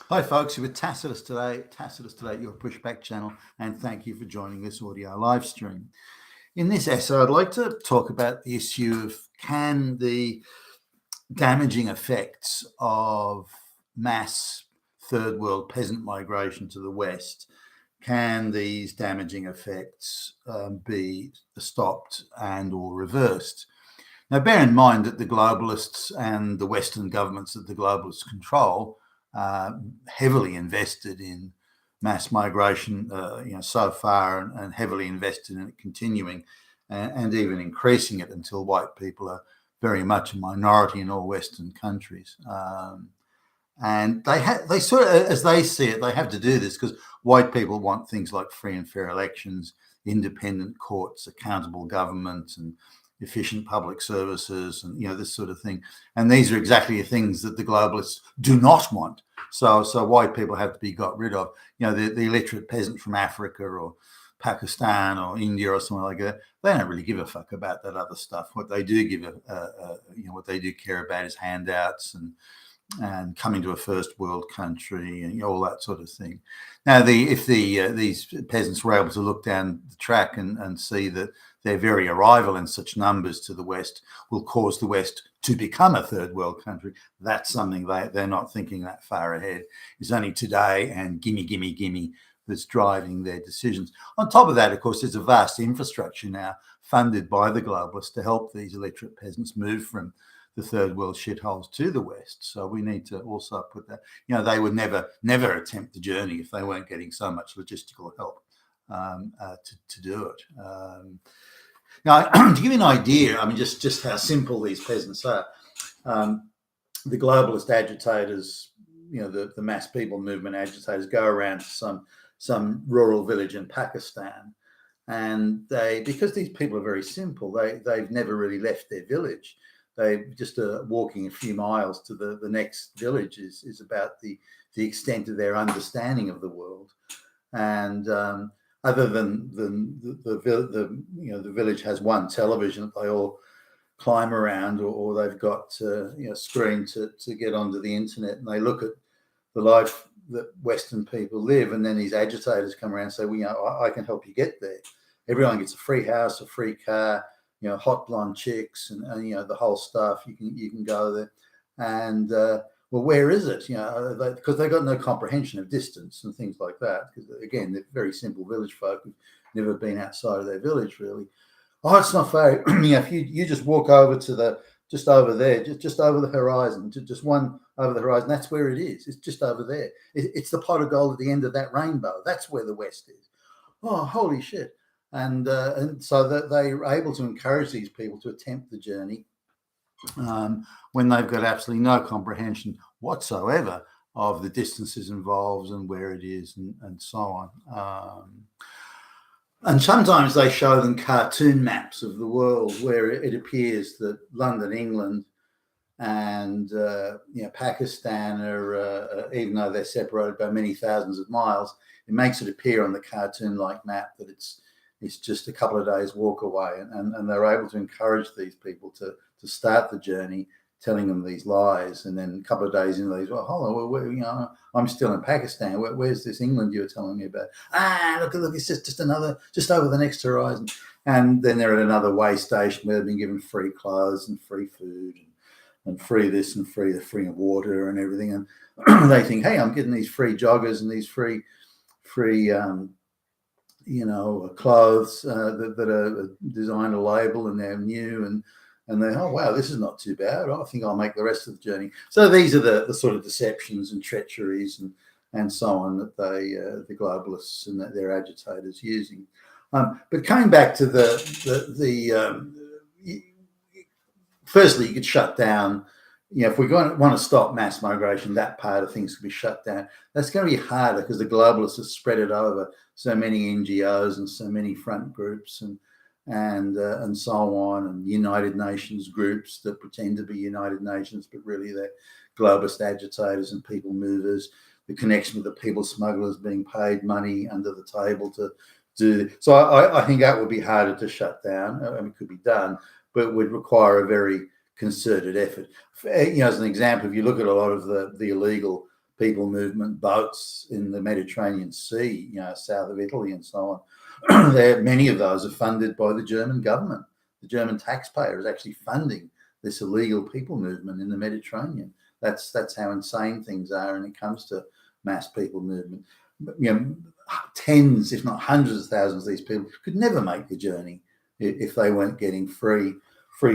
Hi, folks. You're with Tacitus today. Tacitus today, your pushback channel, and thank you for joining this audio live stream. In this essay, I'd like to talk about the issue of can the damaging effects of mass third world peasant migration to the West, can these damaging effects be stopped and or reversed? Now, bear in mind that the globalists and the Western governments that the globalists control heavily invested in mass migration, so far, and heavily invested in it continuing, and even increasing it until white people are very much a minority in all Western countries. And they sort of, as they see it, they have to do this because white people want things like free and fair elections, independent courts, accountable government, and efficient public services, and this sort of thing. And these are exactly the things that the globalists do not want. So white people have to be got rid of. The illiterate peasant from Africa or Pakistan or India or somewhere like that, they don't really give a fuck about that other stuff. What they do what they do care about is handouts and coming to a first world country and all that sort of thing. Now, if these peasants were able to look down the track and see that their very arrival in such numbers to the West will cause the West to become a third world country, that's something they're not thinking that far ahead. It's only today and gimme, gimme, gimme that's driving their decisions. On top of that, of course, there's a vast infrastructure now funded by the globalists to help these illiterate peasants move from the third world shitholes to the West. So we need to also put that, they would never attempt the journey if they weren't getting so much logistical help to do it. Now, to give you an idea, just how simple these peasants are, the globalist agitators, the mass people movement agitators go around to some rural village in Pakistan, and because these people are very simple, they've never really left their village. They just walking a few miles to the next village is about the extent of their understanding of the world. And other than the village has one television that they all climb around, or they've got a screen to get onto the internet, and they look at the life that Western people live. And then these agitators come around and say, well, I can help you get there. Everyone gets a free house, a free car, hot blonde chicks, and the whole stuff. You can go there, and well, where is it? Because they've got no comprehension of distance and things like that. Because again, they're very simple village folk who've never been outside of their village really. Oh, it's not far. If you just walk over to just over there, just over the horizon, just one over the horizon, that's where it is. It's just over there. It's the pot of gold at the end of that rainbow. That's where the West is. Oh, holy shit. And so that they're able to encourage these people to attempt the journey when they've got absolutely no comprehension whatsoever of the distances involved and where it is and so on. And sometimes they show them cartoon maps of the world where it appears that London, England, and Pakistan are, even though they're separated by many thousands of miles, it makes it appear on the cartoon-like map that it's just a couple of days walk away, and they're able to encourage these people to start the journey, telling them these lies, and then a couple of days into these, well, hold on, I'm still in Pakistan. Where's this England you were telling me about? Look, it's just over the next horizon. And then they're at another way station where they've been given free clothes and free food and free this and free water and everything, and they think, hey, I'm getting these free joggers and these free clothes that are designed a label and they're new, and they, oh wow, this is not too bad. I think I'll make the rest of the journey. So these are the sort of deceptions and treacheries and so on that the globalists and their agitators using. But coming back to firstly, you could shut down. If we're going to want to stop mass migration, that part of things could be shut down. That's going to be harder because the globalists have spread it over so many NGOs and so many front groups and so on, and United Nations groups that pretend to be United Nations, but really they're globalist agitators and people movers. The connection with the people smugglers being paid money under the table to do. So I think that would be harder to shut down. It could be done, but it would require a very concerted effort. As an example, if you look at a lot of the illegal people movement boats in the Mediterranean Sea, south of Italy and so on. Many of those are funded by the German government. The German taxpayer is actually funding this illegal people movement in the Mediterranean. That's how insane things are when it comes to mass people movement. Tens, if not hundreds of thousands of these people could never make the journey if they weren't getting free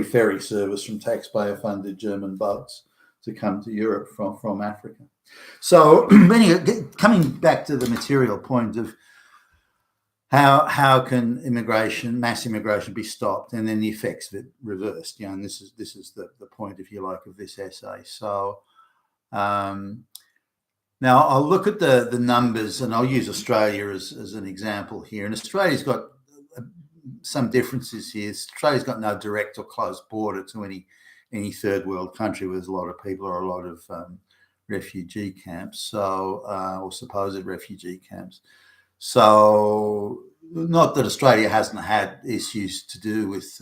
ferry service from taxpayer-funded German boats to come to Europe from Africa. So, coming back to the material point of how can mass immigration be stopped, and then the effects of it reversed. And this is the point, if you like, of this essay. So now I'll look at the numbers, and I'll use Australia as an example here. And Australia's got some differences here. Australia's got no direct or close border to any third world country with a lot of people or a lot of refugee camps, or supposed refugee camps. So, not that Australia hasn't had issues to do with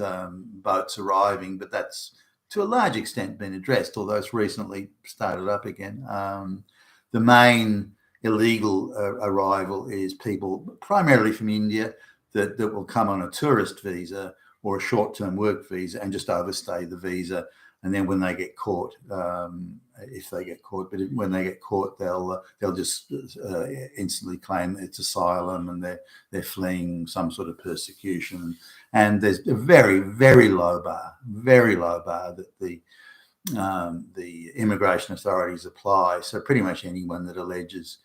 boats arriving, but that's to a large extent been addressed, although it's recently started up again. The main illegal arrival is people primarily from India that will come on a tourist visa or a short-term work visa and just overstay the visa. And then when they get caught, if they get caught, but when they get caught, they'll just instantly claim it's asylum and they're fleeing some sort of persecution. And there's a very, very low bar that the immigration authorities apply. So pretty much anyone that alleges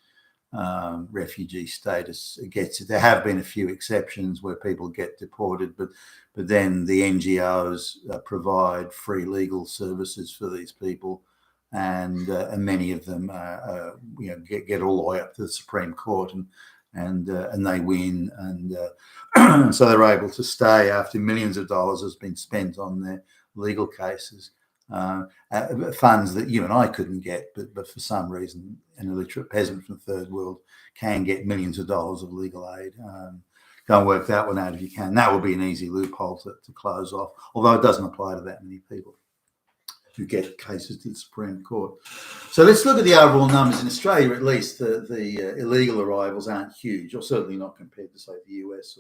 refugee status gets it. There have been a few exceptions where people get deported, but then the NGOs provide free legal services for these people, and many of them get all the way up to the Supreme Court, and they win, and so they're able to stay after millions of dollars has been spent on their legal cases. Funds that you and I couldn't get, but for some reason an illiterate peasant from the third world can get millions of dollars of legal aid. Go and work that one out if you can. That would be an easy loophole to close off, although it doesn't apply to that many people who get cases to the Supreme Court. So let's look at the overall numbers. In Australia, at least, the illegal arrivals aren't huge, or certainly not compared to, say, the US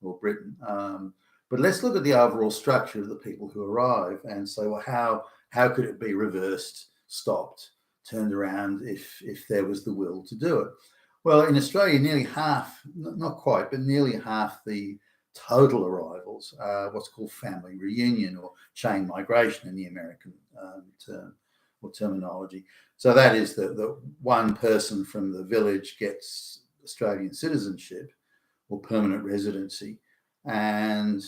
or Britain. But let's look at the overall structure of the people who arrive and say, well, how could it be reversed, stopped, turned around if there was the will to do it? Well, in Australia, nearly half, not quite, but nearly half the total arrivals are what's called family reunion or chain migration in the American term or terminology. So that is the one person from the village gets Australian citizenship or permanent residency, and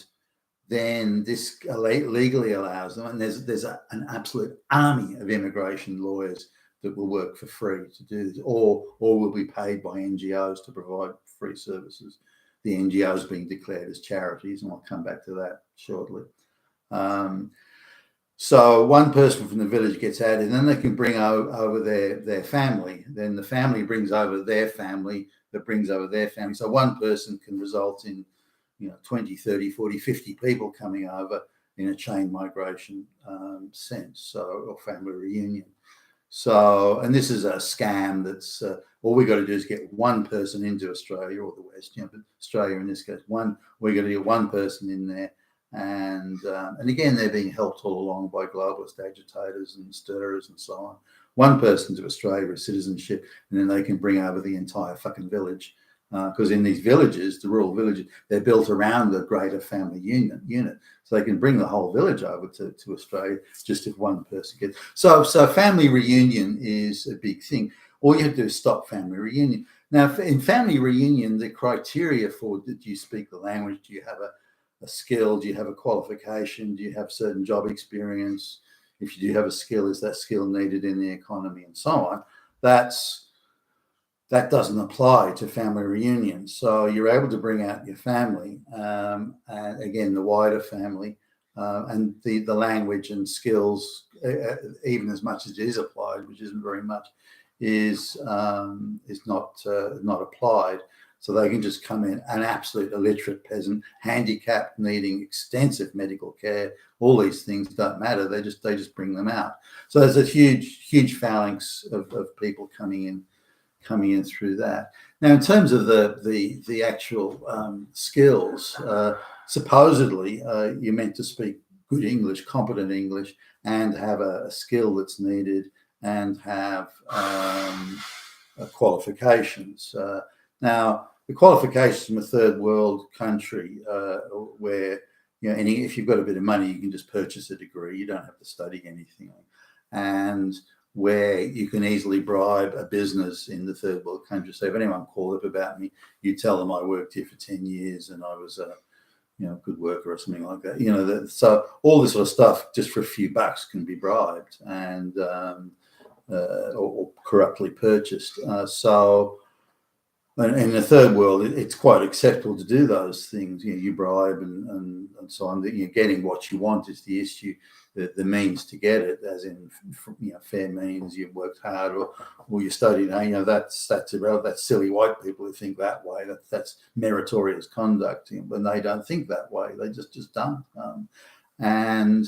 then this legally allows them, and there's an absolute army of immigration lawyers that will work for free to do this, or will be paid by NGOs to provide free services. The NGOs being declared as charities, and I'll come back to that shortly. So one person from the village gets added, and then they can bring over their family. Then the family brings over their family that brings over their family. So one person can result in 20, 30, 40, 50 people coming over in a chain migration sense, or family reunion. So, and this is a scam that's all we got to do is get one person into Australia or the West, but Australia in this case, we got to get one person in there, and again they're being helped all along by globalist agitators and stirrers and so on. One person to Australia as citizenship, and then they can bring over the entire fucking village. Because in these villages, the rural villages, they're built around the greater family unit. So they can bring the whole village over to Australia just if one person gets. So family reunion is a big thing. All you have to do is stop family reunion. Now, in family reunion, the criteria for, do you speak the language? Do you have a skill? Do you have a qualification? Do you have certain job experience? If you do have a skill, is that skill needed in the economy and so on? That doesn't apply to family reunions. So you're able to bring out your family, and again, the wider family, and the language and skills, even as much as it is applied, which isn't very much, is not applied. So they can just come in, an absolute illiterate peasant, handicapped, needing extensive medical care. All these things don't matter. They just bring them out. So there's a huge phalanx of people coming in through that. Now, in terms of the actual skills, supposedly you're meant to speak good English, competent English, and have a skill that's needed, and have qualifications. Now, the qualifications from a third world country, where if you've got a bit of money, you can just purchase a degree. You don't have to study anything, and where you can easily bribe a business in the third world country. So if anyone called up about me, you tell them I worked here for 10 years and I was a good worker or something like that. So all this sort of stuff, just for a few bucks, can be bribed and or corruptly purchased. So in the third world, it's quite acceptable to do those things. You bribe and so on. Getting what you want is the issue. The means to get it, as in fair means, you've worked hard or you studied. That's irrelevant. That's silly white people who think that way. That's meritorious conduct. When they don't think that way, they just don't. And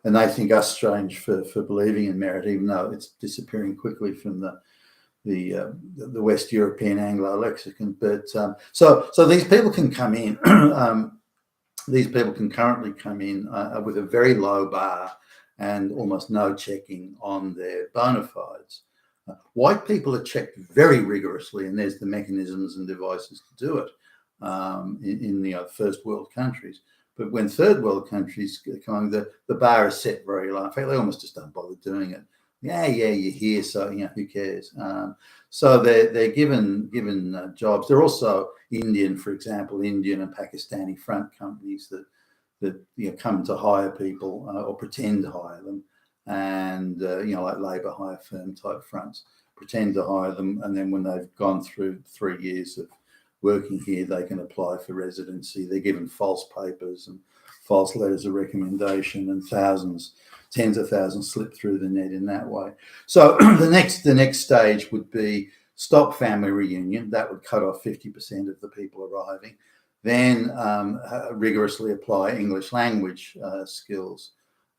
they think us strange for believing in merit, even though it's disappearing quickly from the West European Anglo lexicon. But so these people can come in. These people can currently come in with a very low bar and almost no checking on their bona fides. White people are checked very rigorously, and there's the mechanisms and devices to do it in the first world countries. But when third world countries come, the bar is set very low. In fact, they almost just don't bother doing it. Yeah, you're here, so who cares? So they're given jobs. They're also Indian, for example, Indian and Pakistani front companies that come to hire people or pretend to hire them, and like labour hire firm type fronts pretend to hire them, and then when they've gone through 3 years of working here, they can apply for residency. They're given false papers and false letters of recommendation, and tens of thousands slip through the net in that way. So the next stage would be stop family reunion. That would cut off 50% of the people arriving. Then rigorously apply English language skills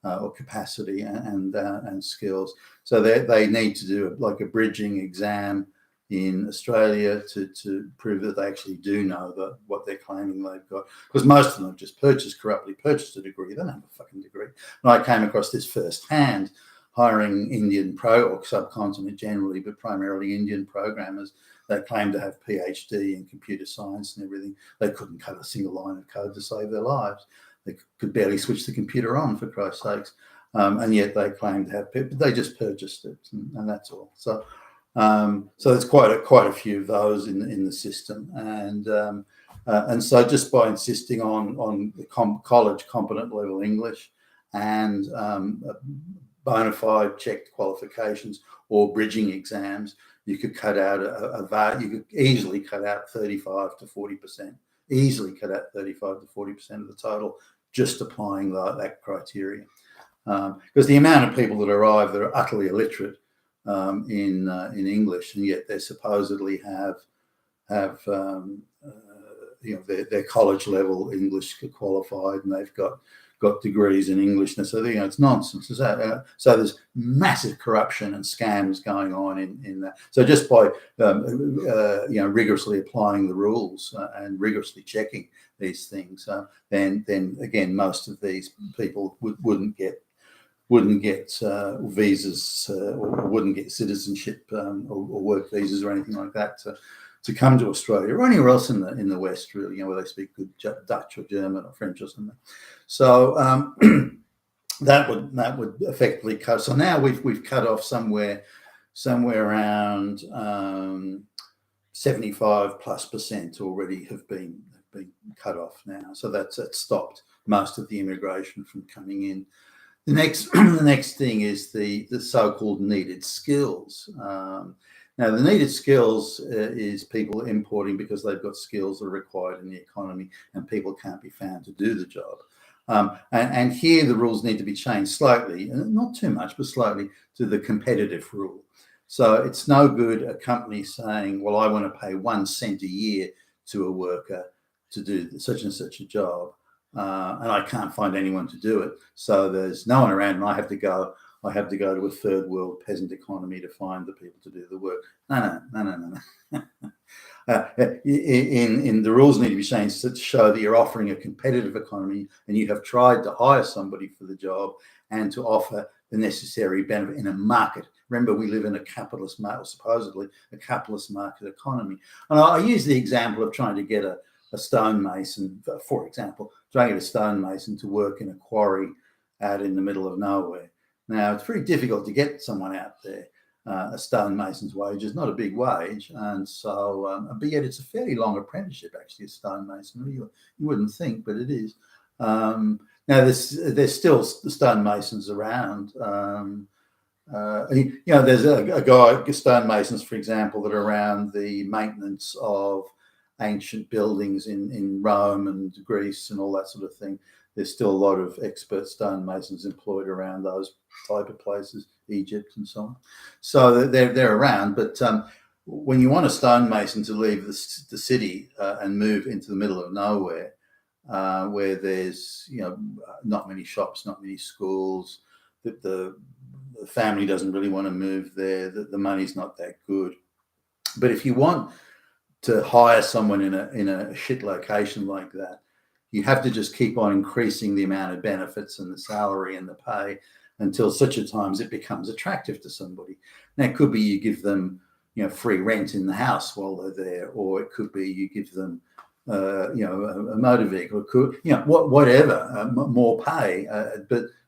or capacity and skills. So they need to do like a bridging exam in Australia to prove that they actually do know what they're claiming they've got. Because most of them have just corruptly purchased a degree. They don't have a fucking degree. And I came across this firsthand, hiring Indian or subcontinent generally, but primarily Indian programmers. They claimed to have PhD in computer science and everything. They couldn't cut a single line of code to save their lives. They could barely switch the computer on, for Christ's sakes. And yet they claimed to have, but they just purchased it, and that's all. So there's quite a few of those in the system, and so just by insisting on the college competent level English and bona fide checked qualifications or bridging exams, you could cut out you could easily cut out 35 to 40%. Easily cut out 35 to 40% of the total just applying that criteria, because the amount of people that arrive that are utterly illiterate in English, and yet they supposedly have their college level English qualified, and they've got degrees in English, and so it's nonsense. So there's massive corruption and scams going on in that. So just by rigorously applying the rules and rigorously checking these things, then again most of these people wouldn't get visas or wouldn't get citizenship or work visas or anything like that to come to Australia or anywhere else in the West, really, where they speak good Dutch or German or French or something. So that would effectively cut. So now we've cut off somewhere around 75+% already have been cut off now. So that's stopped most of the immigration from coming in. The next thing is the so-called needed skills. Now, the needed skills is people importing because they've got skills that are required in the economy, and people can't be found to do the job. And here the rules need to be changed slightly, not too much, but slightly, to the competitive rule. So it's no good a company saying, well, I want to pay 1 cent a year to a worker to do such and such a job, and I can't find anyone to do it. So there's no one around, and I have to go to a third world peasant economy to find the people to do the work. No. In the rules need to be changed to show that you're offering a competitive economy and you have tried to hire somebody for the job and to offer the necessary benefit in a market. Remember, we live in a capitalist market, supposedly a capitalist market economy. And I use the example of trying to get a stonemason, for example, trying to get a stonemason to work in a quarry out in the middle of nowhere. Now, it's very difficult to get someone out there. A stonemason's wage is not a big wage, and so, but yet it's a fairly long apprenticeship, actually, a stonemasonry. You wouldn't think, but it is. Now, there's still stonemasons around. There's a guy, stonemasons, for example, that are around the maintenance of ancient buildings in Rome and Greece and all that sort of thing. There's still a lot of expert stonemasons employed around those type of places, Egypt and so on. So they're around, but when you want a stonemason to leave the city and move into the middle of nowhere, where there's not many shops, not many schools, that the family doesn't really want to move there, that the money's not that good. But if you want to hire someone in a shit location like that, you have to just keep on increasing the amount of benefits and the salary and the pay until such a time as it becomes attractive to somebody. Now, it could be you give them, free rent in the house while they're there, or it could be you give them, a motor vehicle. It could, whatever, more pay.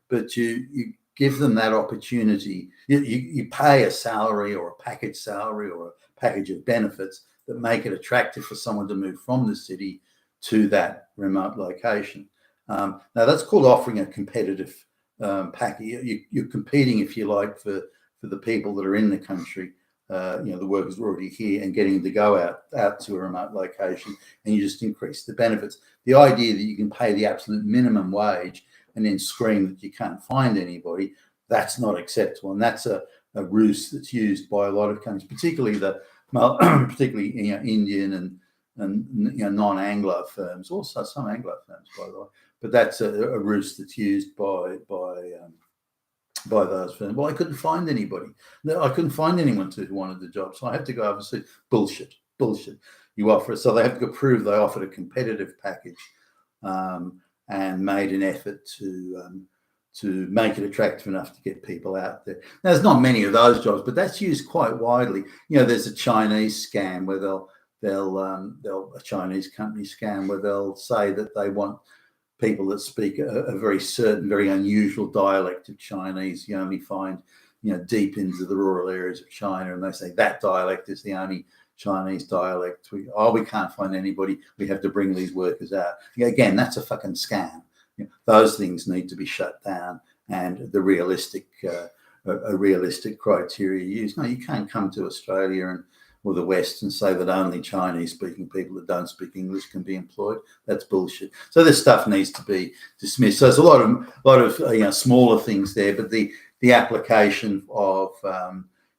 But you give them that opportunity. You pay a salary or a package salary or a package of benefits that make it attractive for someone to move from the city to that remote location. Now, that's called offering a competitive package. You're competing, if you like, for the people that are in the country, the workers are already here, and getting them to go out to a remote location, and you just increase the benefits. The idea that you can pay the absolute minimum wage and then scream that you can't find anybody, that's not acceptable, and that's a ruse that's used by a lot of countries, particularly Indian and non-Anglo firms, also some Anglo firms, by the way. But that's a ruse that's used by those firms. Well, I couldn't find anybody. No, I couldn't find anyone who wanted the job, so I had to go overseas. Bullshit. You offer it, so they have to prove they offered a competitive package and made an effort to make it attractive enough to get people out there. Now, there's not many of those jobs, but that's used quite widely. There's a Chinese scam where a Chinese company scam where they'll say that they want people that speak a very certain, very unusual dialect of Chinese. You only find, deep into the rural areas of China, and they say that dialect is the only Chinese dialect. We can't find anybody. We have to bring these workers out. Again, that's a fucking scam. Those things need to be shut down, and the realistic criteria used. No, you can't come to Australia or the West and say that only Chinese-speaking people that don't speak English can be employed. That's bullshit. So this stuff needs to be dismissed. So there's a lot of smaller things there, but the application of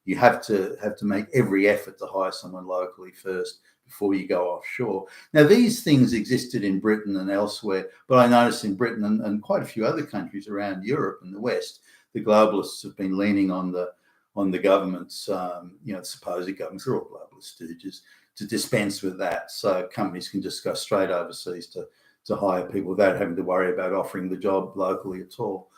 you have to make every effort to hire someone locally first before you go offshore. Now, these things existed in Britain and elsewhere, but I noticed in Britain and quite a few other countries around Europe and the West, the globalists have been leaning on the governments, supposed governments, they're all globalist stooges, to dispense with that, so companies can just go straight overseas to hire people without having to worry about offering the job locally at all.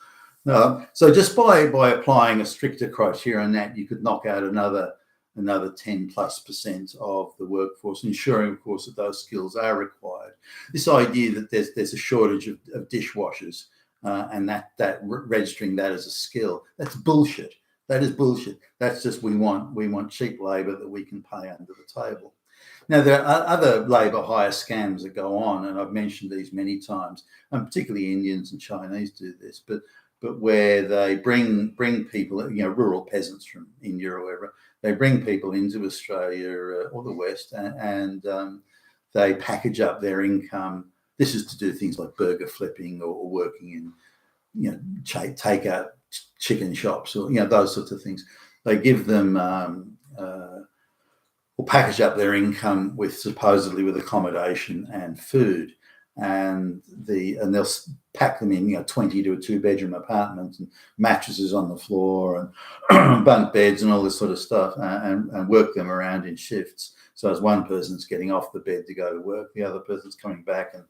So just by applying a stricter criteria on that, you could knock out another 10+% of the workforce, ensuring, of course, that those skills are required. This idea that there's a shortage of dishwashers and that registering that as a skill, that's bullshit. That is bullshit. That's just we want cheap labour that we can pay under the table. Now, there are other labour hire scams that go on, and I've mentioned these many times, and particularly Indians and Chinese do this, but where they bring people, rural peasants from India or wherever, they bring people into Australia or the West, and they package up their income. This is to do things like burger flipping or working in, takeout chicken shops or those sorts of things. They give them or package up their income with supposedly with accommodation and food, and they'll pack them in 20 to a 2-bedroom apartment, and mattresses on the floor and bunk beds and all this sort of stuff, and work them around in shifts. So as one person's getting off the bed to go to work, the other person's coming back and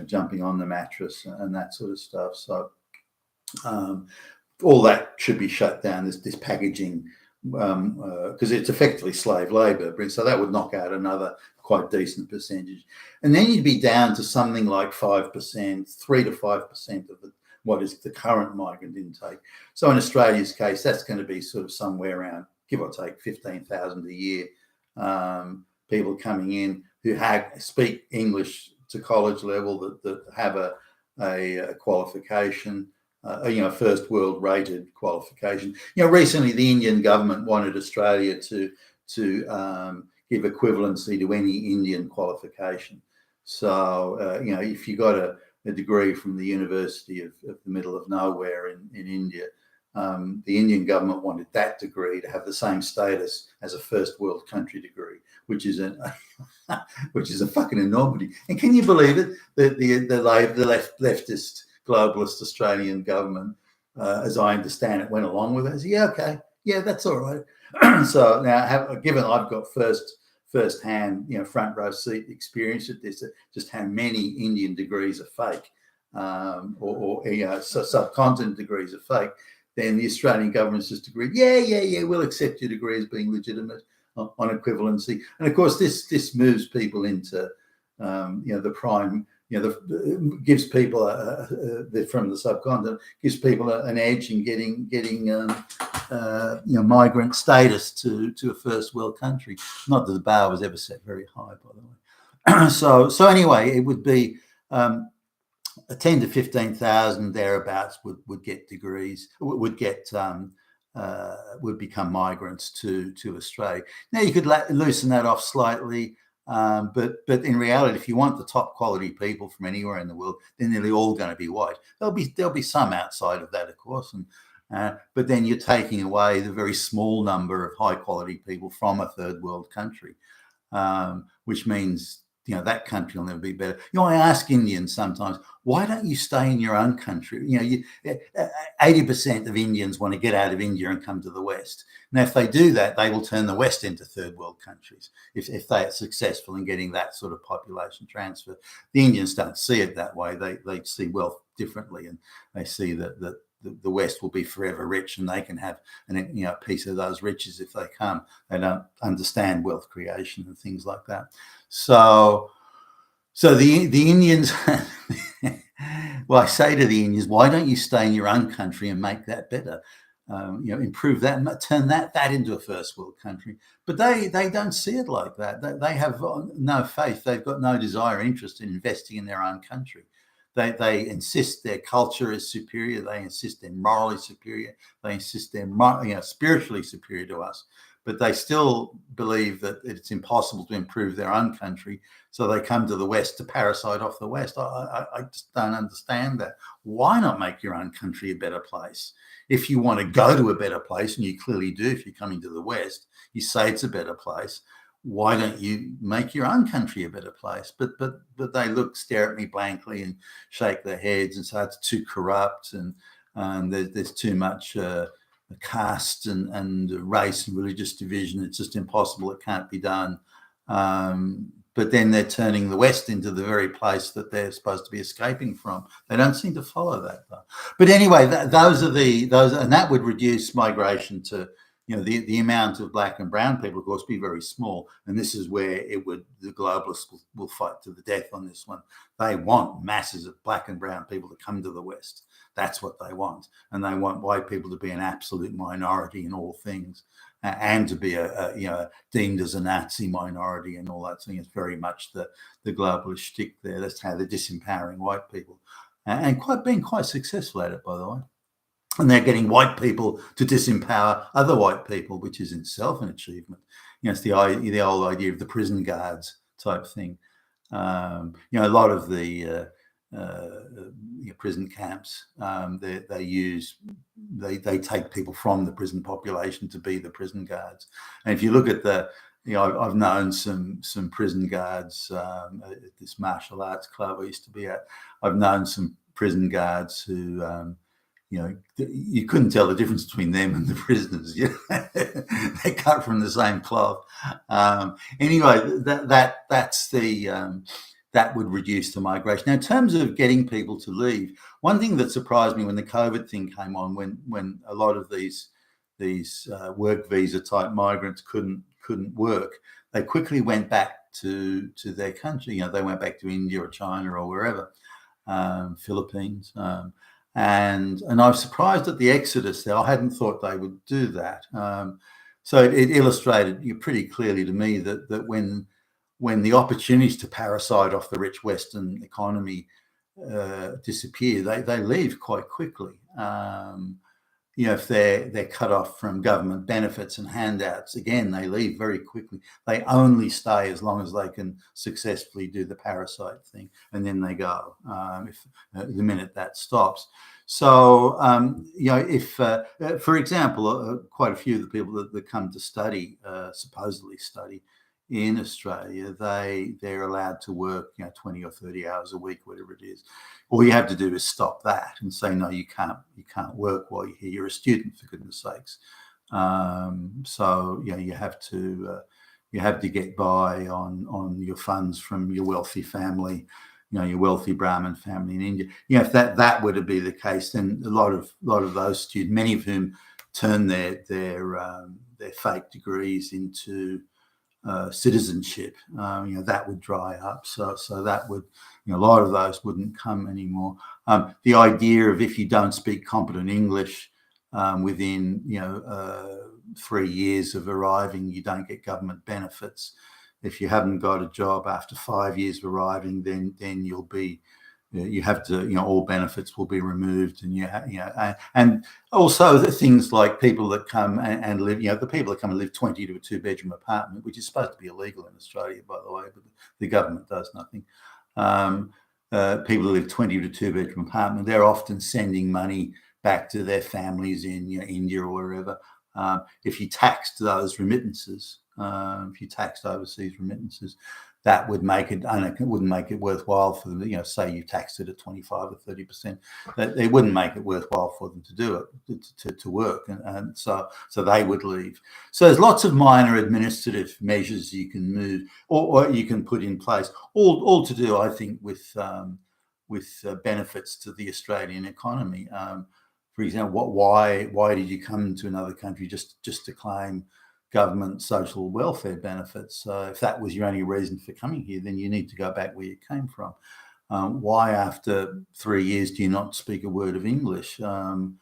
jumping on the mattress and that sort of stuff. So all that should be shut down. This packaging, because it's effectively slave labor, so that would knock out another quite decent percentage, and then you'd be down to something like 5%, 3 to 5% of what is the current migrant intake. So in Australia's case, that's going to be sort of somewhere around, give or take, 15,000 a year, people coming in who speak English to college level, that have a qualification. First world rated qualification. Recently the Indian government wanted Australia to give equivalency to any Indian qualification. So if you got a degree from the University of the middle of nowhere in India, the Indian government wanted that degree to have the same status as a first world country degree, which is a fucking enormity. And can you believe it that the leftist globalist Australian government, as I understand it, went along with it? I said, yeah, okay, yeah, that's all right. So now, given I've got first-hand, front row seat experience at this, just how many Indian degrees are fake, so subcontinent degrees are fake, then the Australian government's just agreed, yeah, we'll accept your degree as being legitimate on equivalency. And of course, this moves people into, the prime. Gives people from the subcontinent, gives people an edge in getting migrant status to a first world country. Not that the bar was ever set very high, by the way. So anyway, it would be 10 to 15,000 thereabouts would get degrees, would become migrants to Australia. Now you could loosen that off slightly. But in reality, if you want the top quality people from anywhere in the world, then they're all going to be white. There'll be some outside of that, of course, but then you're taking away the very small number of high quality people from a third world country, which means that country will never be better. I ask Indians sometimes, why don't you stay in your own country? 80% of Indians want to get out of India and come to the West. Now, if they do that, they will turn the West into third world countries if they are successful in getting that sort of population transfer. The Indians don't see it that way. They see wealth differently, and they see that the West will be forever rich, and they can have a piece of those riches if they come. They don't understand wealth creation and things like that. So the Indians, well, I say to the Indians, why don't you stay in your own country and make that better? Improve that, turn that into a first world country. But they don't see it like that. They have no faith. They've got no desire or interest in investing in their own country. They insist their culture is superior. They insist they're morally superior. They insist they're spiritually superior to us. But they still believe that it's impossible to improve their own country, so they come to the West to parasite off the West. I just don't understand that. Why not make your own country a better place? If you want to go to a better place, and you clearly do if you're coming to the West, you say it's a better place. Why don't you make your own country a better place? But they stare at me blankly and shake their heads and say it's too corrupt and there's too much caste and race and religious division. It's just impossible. It can't be done. But then they're turning the West into the very place that they're supposed to be escaping from. They don't seem to follow that, though. But anyway, those, and that would reduce migration to, the amount of black and brown people, of course, be very small. And this is where the globalists will fight to the death on this one. They want masses of black and brown people to come to the West. That's what they want. And they want white people to be an absolute minority in all things, and to be deemed as a Nazi minority and all that thing. It's very much the globalist shtick there. That's how they're disempowering white people, and being quite successful at it, by the way. And they're getting white people to disempower other white people, which is in itself an achievement. It's the old idea of the prison guards type thing. A lot of the prison camps, they take people from the prison population to be the prison guards. And if you look at the I've known some prison guards at this martial arts club I used to be at. I've known some prison guards who, you couldn't tell the difference between them and the prisoners. They cut from the same cloth. Anyway, that's that would reduce the migration. Now, in terms of getting people to leave, one thing that surprised me when the COVID thing came on, when a lot of these work visa type migrants couldn't work, they quickly went back to their country. They went back to India or China or wherever, Philippines. And I was surprised at the exodus there. I hadn't thought they would do that. So it illustrated pretty clearly to me that when the opportunities to parasite off the rich Western economy disappear, they leave quite quickly. If they're cut off from government benefits and handouts, again, they leave very quickly. They only stay as long as they can successfully do the parasite thing, and then they go if the minute that stops. So, if, for example, quite a few of the people that come to study, supposedly study in Australia, they're allowed to work 20 or 30 hours a week, whatever it is. All you have to do is stop that and say, no, you can't work while you're here. You're a student, for goodness sakes. So you have to get by on your funds from your wealthy family, your wealthy Brahmin family in India. If that were to be the case, then a lot of those students, many of whom turn their fake degrees into citizenship, that would dry up. So that would, a lot of those wouldn't come anymore. The idea of if you don't speak competent English within 3 years of arriving, you don't get government benefits. If you haven't got a job after 5 years of arriving, then you'll be, you have to, all benefits will be removed, and and also the things like people that come and live, the people that come and live 20 to a 2-bedroom apartment, which is supposed to be illegal in Australia, by the way, but the government does nothing. People who live 20 to 2-bedroom apartment, they're often sending money back to their families in India or wherever. If you taxed those remittances, if you taxed overseas remittances, that would make it, and it wouldn't make it worthwhile for them. Say you taxed it at 25 or 30%, it wouldn't make it worthwhile for them to do it, to work, and so they would leave. So there's lots of minor administrative measures you can move or you can put in place, all to do, I think, with benefits to the Australian economy. For example, why did you come to another country just to claim government social welfare benefits? If that was your only reason for coming here, then you need to go back where you came from. Why, after 3 years, do you not speak a word of English? You're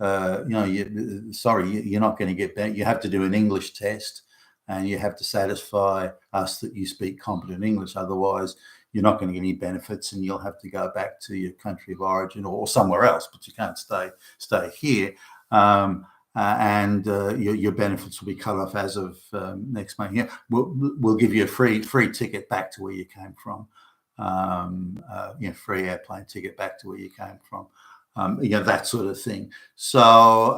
not going to get better. You have to do an English test, and you have to satisfy us that you speak competent English. Otherwise, you're not going to get any benefits, and you'll have to go back to your country of origin or somewhere else. But you can't stay here. And your benefits will be cut off as of next month. We'll give you a free ticket back to where you came from. Free airplane ticket back to where you came from. That sort of thing. So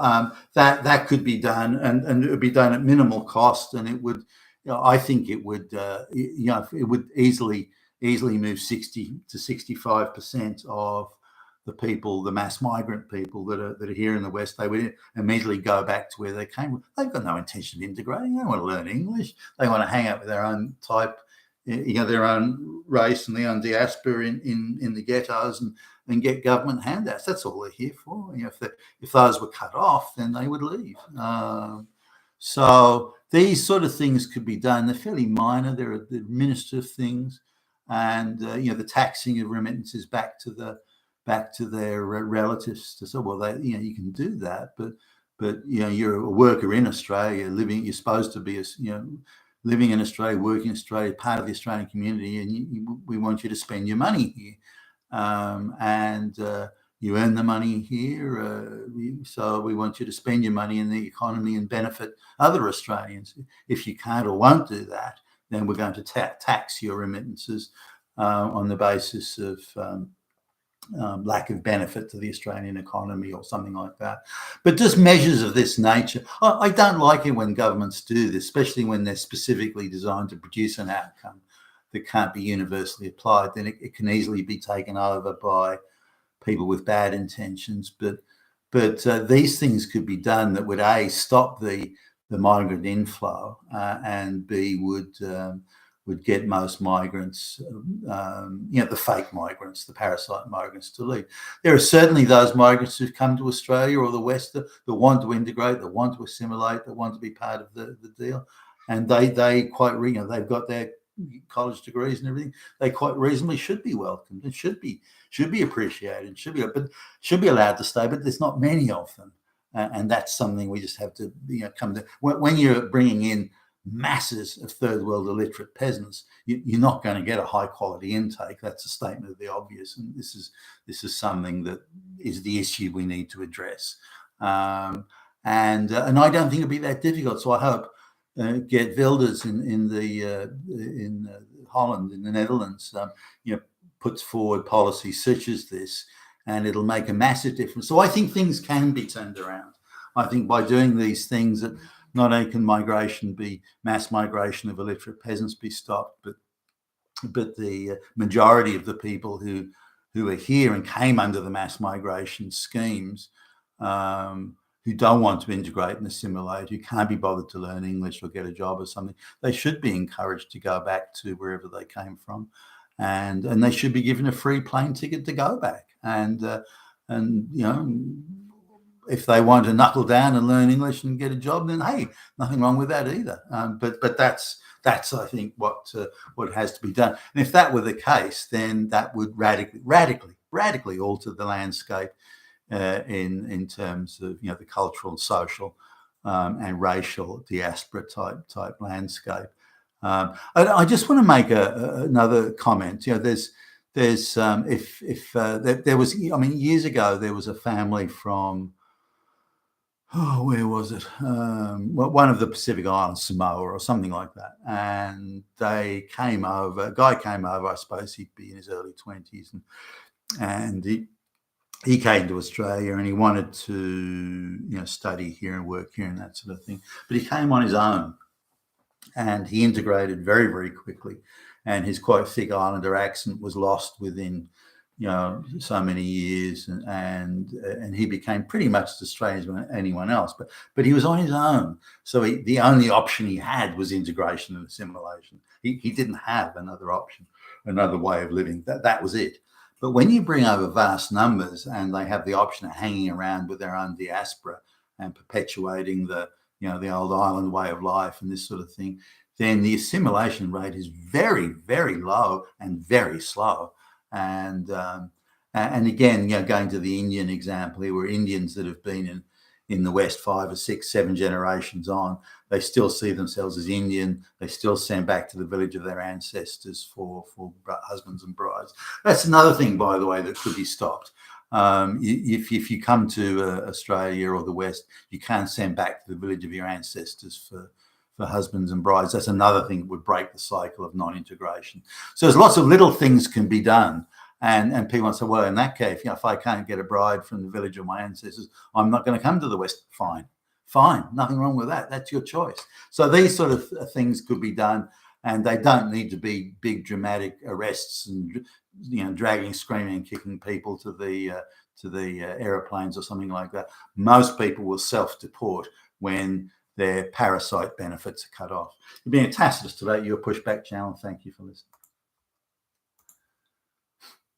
that could be done, and it would be done at minimal cost, and it would, I think it would, it would easily move 60 to 65% of the people, the mass migrant people that are here in the West. They would immediately go back to where they came from. They've got no intention of integrating. They don't want to learn English. They want to hang out with their own type, their own race and their own diaspora in the ghettos and get government handouts. That's all they're here for. If those were cut off, then they would leave. So these sort of things could be done. They're fairly minor. They're the administrative things, and the taxing of remittances back to their relatives. To say, well, you can do that, but you're a worker in Australia, you're supposed to be living in Australia, working in Australia, part of the Australian community, and we want you to spend your money here, and you earn the money here, so we want you to spend your money in the economy and benefit other Australians. If you can't or won't do that, then we're going to tax your remittances on the basis of lack of benefit to the Australian economy or something like that. But just measures of this nature. I don't like it when governments do this, especially when they're specifically designed to produce an outcome that can't be universally applied. Then it can easily be taken over by people with bad intentions. But these things could be done that would A, stop the migrant inflow, and B, would get most migrants, the fake migrants, the parasite migrants, to leave. There are certainly those migrants who've come to Australia or the West that want to integrate, that want to assimilate, that want to be part of the deal, and they quite, they've got their college degrees and everything. They quite reasonably should be welcomed and should be appreciated, should be allowed to stay. But there's not many of them, and that's something we just have to come to. When you're bringing in masses of third world illiterate peasants, you're not going to get a high quality intake. That's a statement of the obvious, and this is something that is the issue we need to address. And I don't think it'll be that difficult. So I hope Geert Wilders in Holland, in the Netherlands, puts forward policies such as this, and it'll make a massive difference. So I think things can be turned around. I think by doing these things, that not only can mass migration of illiterate peasants be stopped, but the majority of the people who are here and came under the mass migration schemes, who don't want to integrate and assimilate, who can't be bothered to learn English or get a job or something, they should be encouraged to go back to wherever they came from, and they should be given a free plane ticket to go back. And if they want to knuckle down and learn English and get a job, then hey, nothing wrong with that either. But that's I think what has to be done. And if that were the case, then that would radically alter the landscape in terms of the cultural and social and racial diaspora type landscape. I just want to make another comment. There's there was, years ago there was a family from, where was it? One of the Pacific Islands, Samoa or something like that. And a guy came over, I suppose he'd be in his early 20s, and he came to Australia and he wanted to, study here and work here and that sort of thing. But he came on his own and he integrated very, very quickly. And his quite thick Islander accent was lost within so many years, and he became pretty much as Australian as anyone else. But he was on his own, so the only option he had was integration and assimilation. He didn't have another option, another way of living. That was it. But when you bring over vast numbers and they have the option of hanging around with their own diaspora and perpetuating the old island way of life and this sort of thing, then the assimilation rate is very, very low and very slow. And again, going to the Indian example, here were Indians that have been in the West 5 or 6, 7 generations on. They still see themselves as Indian. They still send back to the village of their ancestors for husbands and brides. That's another thing, by the way, that could be stopped. If you come to Australia or the West, you can't send back to the village of your ancestors for husbands and brides. That's another thing that would break the cycle of non-integration. So there's lots of little things can be done. And people might say, well, in that case, if I can't get a bride from the village of my ancestors, I'm not going to come to the West. Fine. Nothing wrong with that. That's your choice. So these sort of things could be done, and they don't need to be big dramatic arrests and dragging, screaming, and kicking people to the aeroplanes or something like that. Most people will self-deport when their parasite benefits are cut off. You're being a Tacitus today. You're a Pushback channel. Thank you for listening.